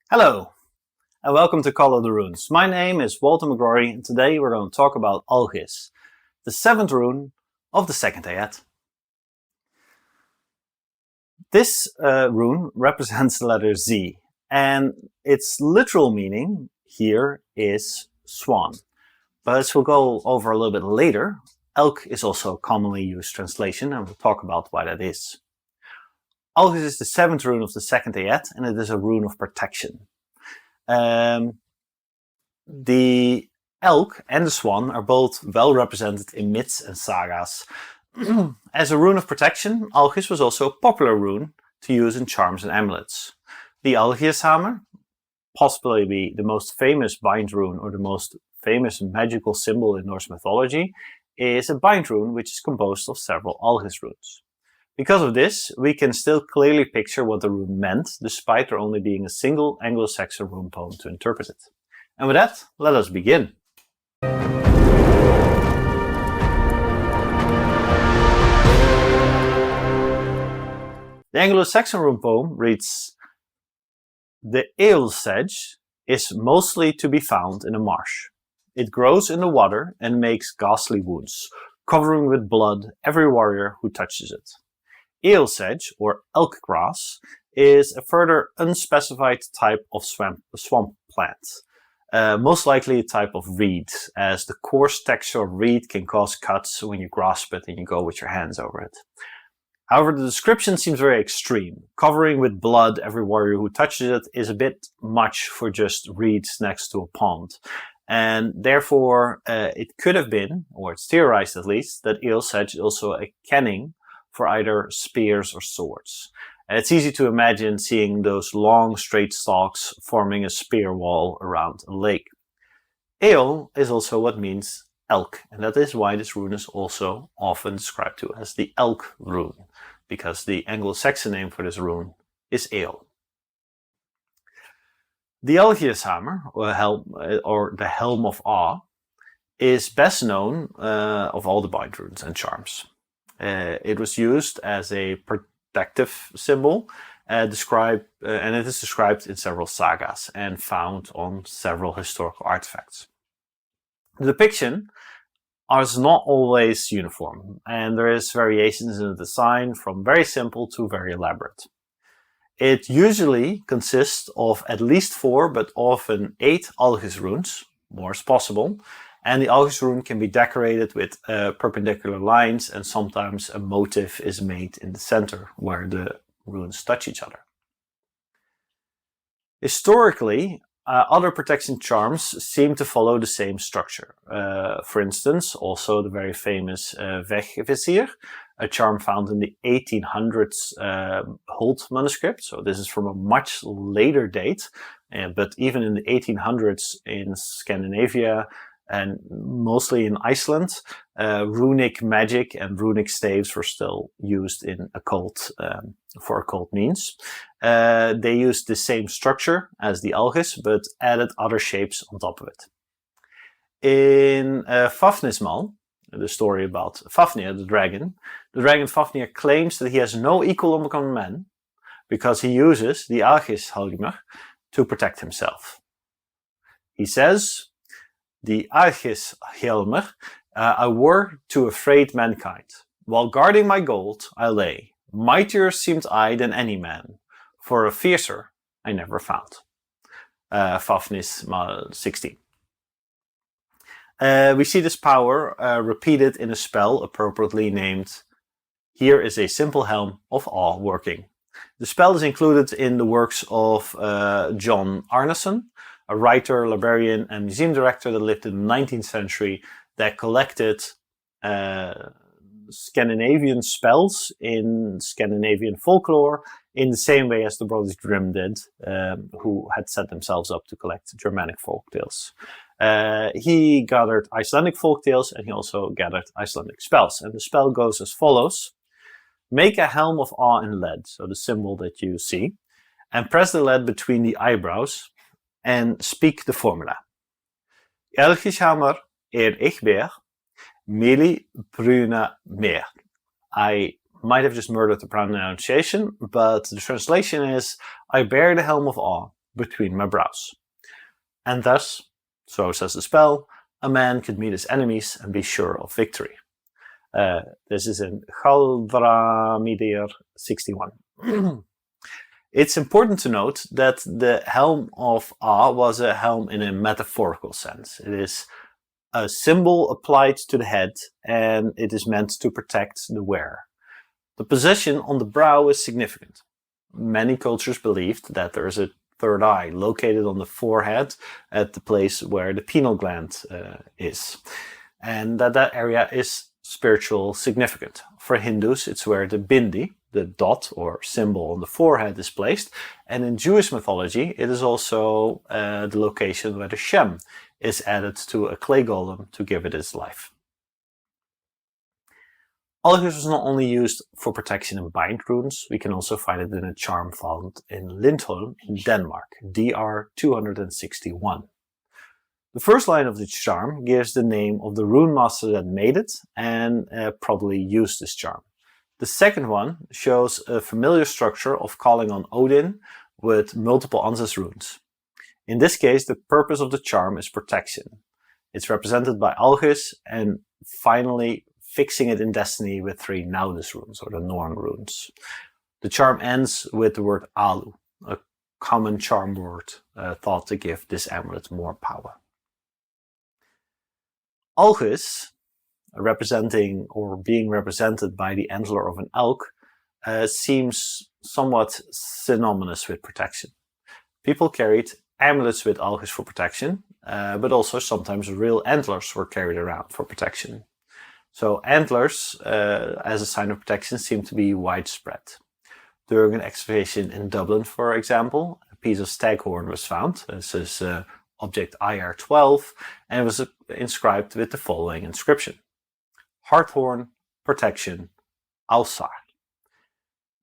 Hello, and welcome to Call of the Runes. My name is Walter McGrory, and today we're going to talk about Algiz, the 7th rune of the 2nd Ayat. This rune represents the letter Z, and its literal meaning here is swan. But as we'll go over a little bit later, elk is also a commonly used translation, and we'll talk about why that is. Algiz is the 7th rune of the 2nd Ayat, and it is a rune of protection. The elk and the swan are both well represented in myths and sagas. As a rune of protection, Algiz was also a popular rune to use in charms and amulets. The Algiz hammer, possibly the most famous bind rune or the most famous magical symbol in Norse mythology, is a bind rune which is composed of several Algiz runes. Because of this, we can still clearly picture what the rune meant, despite there only being a single Anglo-Saxon rune poem to interpret it. And with that, let us begin. The Anglo-Saxon rune poem reads, "The ale sedge is mostly to be found in a marsh. It grows in the water and makes ghastly wounds, covering with blood every warrior who touches it." Ale sedge, or elk grass, is a further unspecified type of swamp plant. Most likely a type of reed, as the coarse texture of reed can cause cuts when you grasp it and you go with your hands over it. However, the description seems very extreme. Covering with blood every warrior who touches it is a bit much for just reeds next to a pond. And therefore, it could have been, or it's theorized at least, that ale sedge is also a kenning for either spears or swords. And it's easy to imagine seeing those long straight stalks forming a spear wall around a lake. Ale is also what means elk, and that is why this rune is also often described to as the elk rune, because the Anglo-Saxon name for this rune is ale. The Algiz hammer, or the Helm of Awe, is best known of all the bind runes and charms. It was used as a protective symbol, and it is described in several sagas and found on several historical artifacts. The depiction is not always uniform, and there is variations in the design from very simple to very elaborate. It usually consists of at least 4, but often 8 Algiz runes, more is possible. And the Algiz rune can be decorated with perpendicular lines, and sometimes a motif is made in the center where the runes touch each other. Historically, other protection charms seem to follow the same structure. For instance, also the very famous Wegvizier, a charm found in the 1800s Holt manuscript. So this is from a much later date, but even in the 1800s in Scandinavia, and mostly in Iceland, runic magic and runic staves were still used in occult, for occult means. They used the same structure as the Algiz, but added other shapes on top of it. In Fafnismal, the story about Fafnir, the dragon Fafnir claims that he has no equal among men because he uses the Algiz Helmer to protect himself. He says, "The Algiz Helmer I wore to afraid mankind. While guarding my gold, I lay. Mightier seemed I than any man, for a fiercer I never found." Fafnis 16. We see this power repeated in a spell appropriately named "Here is a simple helm of awe working." The spell is included in the works of John Arneson, a writer, librarian, and museum director that lived in the 19th century that collected Scandinavian spells in Scandinavian folklore in the same way as the Brodribb did, who had set themselves up to collect Germanic folktales. He gathered Icelandic folktales, and he also gathered Icelandic spells. And the spell goes as follows. Make a helm of awe in lead, so the symbol that you see, and press the lead between the eyebrows, and speak the formula. Algiz hammer ich bear, meli bruna meer. I might have just murdered the pronunciation, but the translation is, I bear the helm of awe, between my brows. And thus, so says the spell, a man could meet his enemies and be sure of victory. This is in Galdramidir 61. It's important to note that the Helm of Awe was a helm in a metaphorical sense. It is a symbol applied to the head, and it is meant to protect the wearer. The position on the brow is significant. Many cultures believed that there is a third eye located on the forehead at the place where the pineal gland is, and that area is spiritual significant. For Hindus, it's where the bindi, the dot or symbol on the forehead, is placed, and in Jewish mythology it is also the location where the Shem is added to a clay golem to give it its life. Algiz was not only used for protection in bind runes, we can also find it in a charm found in Lindholm in Denmark, DR 261. The first line of the charm gives the name of the rune master that made it and probably used this charm. The second one shows a familiar structure of calling on Odin with multiple Ansas runes. In this case, the purpose of the charm is protection. It's represented by Algiz, and finally fixing it in destiny with 3 Naudus runes, or the Norn runes. The charm ends with the word Alu, a common charm word thought to give this amulet more power. Algiz, representing or being represented by the antler of an elk, seems somewhat synonymous with protection. People carried amulets with Algiz for protection, but also sometimes real antlers were carried around for protection. So antlers, as a sign of protection, seem to be widespread. During an excavation in Dublin, for example, a piece of staghorn was found. This is object IR12, and it was inscribed with the following inscription: Hearthorn, protection, Alsar.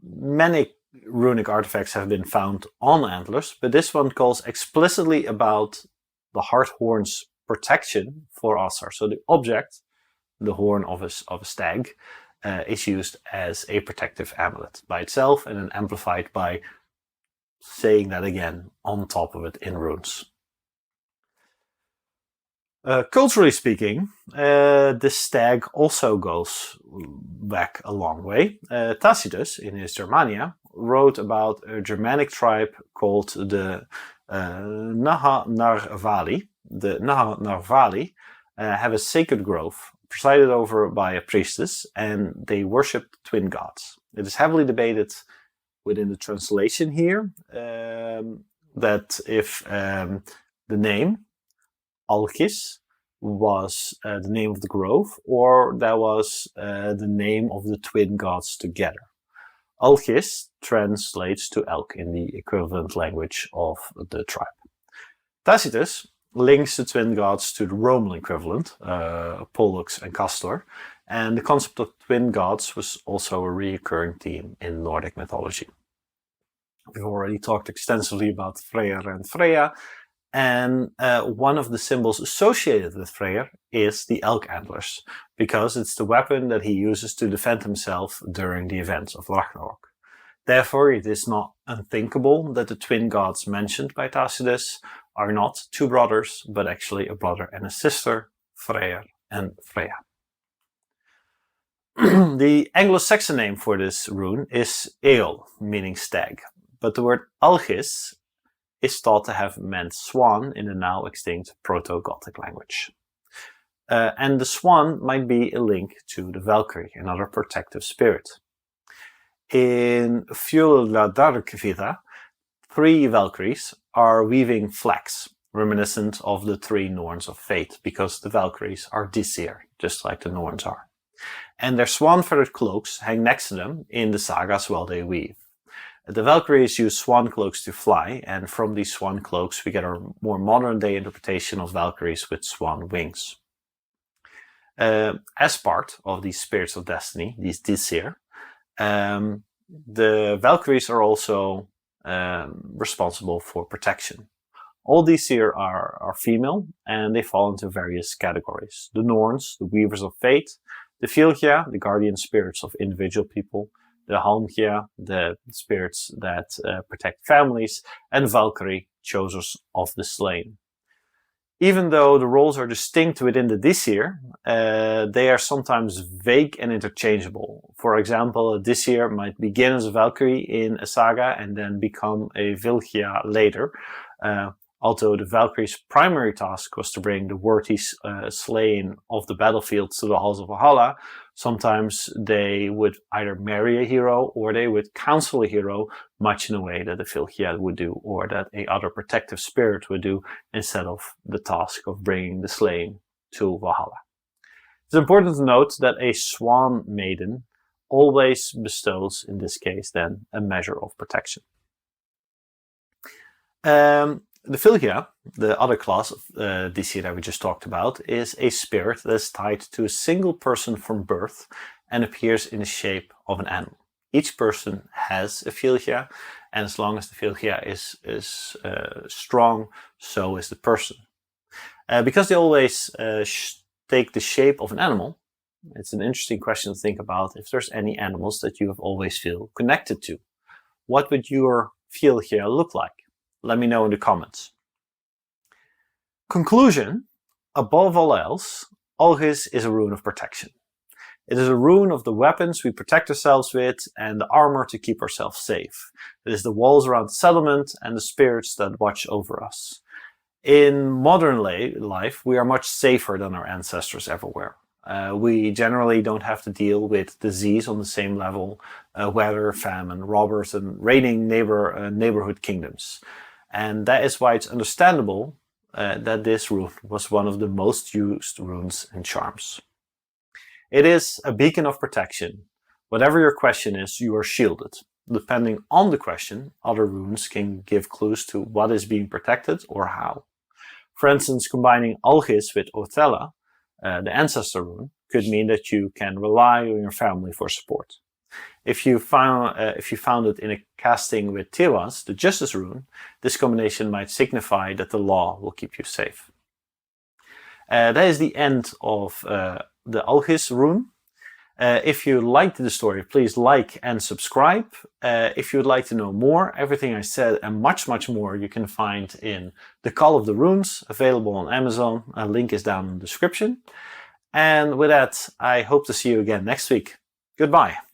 Many runic artifacts have been found on antlers, but this one calls explicitly about the Hearthorn's protection for Alsar. So the object, the horn of a stag, is used as a protective amulet by itself, and then amplified by saying that again on top of it in runes. Culturally speaking, the stag also goes back a long way. Tacitus, in his Germania, wrote about a Germanic tribe called the Naha-Narvali. The Naha-Narvali have a sacred grove presided over by a priestess, and they worship twin gods. It is heavily debated within the translation here that if the name Algiz was the name of the grove, or that was the name of the twin gods together. Algiz translates to elk in the equivalent language of the tribe. Tacitus links the twin gods to the Roman equivalent, Pollux and Castor, and the concept of twin gods was also a recurring theme in Nordic mythology. We've already talked extensively about Freyr and Freya, and one of the symbols associated with Freyr is the elk antlers, because it's the weapon that he uses to defend himself during the events of Ragnarok. Therefore, it is not unthinkable that the twin gods mentioned by Tacitus are not 2 brothers, but actually a brother and a sister, Freyr and Freya. The Anglo-Saxon name for this rune is Eol, meaning stag, but the word Algiz is thought to have meant swan in the now extinct Proto-Gothic language. And the swan might be a link to the Valkyrie, another protective spirit. In Fjöladarkvida, 3 Valkyries are weaving flax, reminiscent of the 3 Norns of fate, because the Valkyries are Disir, just like the Norns are. And their swan-feathered cloaks hang next to them in the sagas while they weave. The Valkyries use swan cloaks to fly, and from these swan cloaks we get a more modern-day interpretation of Valkyries with swan wings. As part of these spirits of destiny, these Disir, the Valkyries are also responsible for protection. All these here are female, and they fall into various categories. The Norns, the weavers of fate; the Fylgja, the guardian spirits of individual people; the Halmgia, the spirits that protect families, and Valkyrie, chosers of the slain. Even though the roles are distinct within the Disir, they are sometimes vague and interchangeable. For example, a Disir might begin as a Valkyrie in a saga and then become a Vilgia later. Although the Valkyrie's primary task was to bring the worthy slain of the battlefield to the halls of Valhalla, sometimes they would either marry a hero or they would counsel a hero, much in the way that a Vilgia would do, or that a other protective spirit would do, instead of the task of bringing the slain to Valhalla. It's important to note that a Swan maiden always bestows, in this case then, a measure of protection. The Vilgia, the other class of Disir that we just talked about, is a spirit that is tied to a single person from birth and appears in the shape of an animal. Each person has a Vilgia, and as long as the Vilgia is strong, so is the person. Because they always take the shape of an animal, it's an interesting question to think about if there's any animals that you have always feel connected to. What would your Vilgia look like? Let me know in the comments. Conclusion: above all else, Algiz is a rune of protection. It is a rune of the weapons we protect ourselves with and the armor to keep ourselves safe. It is the walls around the settlement and the spirits that watch over us. In modern life, we are much safer than our ancestors ever were. We generally don't have to deal with disease on the same level, weather, famine, robbers, and raiding neighborhood kingdoms. And that is why it's understandable that this rune was one of the most used runes and charms. It is a beacon of protection. Whatever your question is, you are shielded. Depending on the question, other runes can give clues to what is being protected or how. For instance, combining Algiz with Othella, the ancestor rune, could mean that you can rely on your family for support. If you found it in a casting with Tiwas, the Justice rune, this combination might signify that the law will keep you safe. That is the end of the Algiz rune. If you liked the story, please like and subscribe. If you would like to know more, everything I said and much, much more you can find in The Call of the Runes, available on Amazon. A link is down in the description. And with that, I hope to see you again next week. Goodbye.